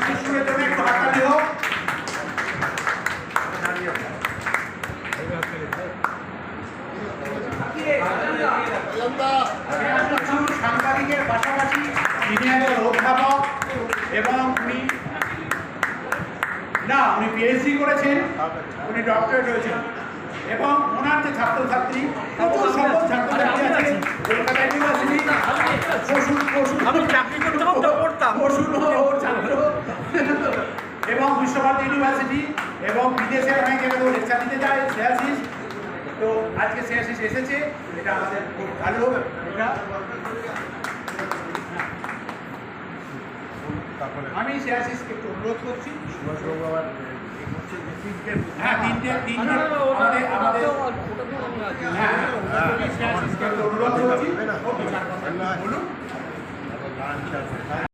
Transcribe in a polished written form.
শিশুদের জন্য একটু হাততালি হোক। সাংবাদিকের পাশাপাশি তিনি একজন অধ্যাপক এবং উনি পিএইচডি করেছেন, উনি ডক্টরেট হয়েছেন এবং ওনার যে ছাত্রছাত্রী প্রচুর সকল ছাত্রছাত্রী আছে কলকাতা ইউনিভার্সিটি ছাত্র এবং বিশ্বভারতী ইউনিভার্সিটি এবং বিদেশে অনেক জায়গায় লেকচার দিতে যায় শ্রেয়াশিস। তো আজকে শ্রেয়াশিস এসেছে, এটা আমাদের খুব ভালো। এটা আমি শ্রেয়াশিসকে একটু অনুরোধ করছি। হ্যাঁ তিনটে আমাদের অনুরোধ করছি বলুন।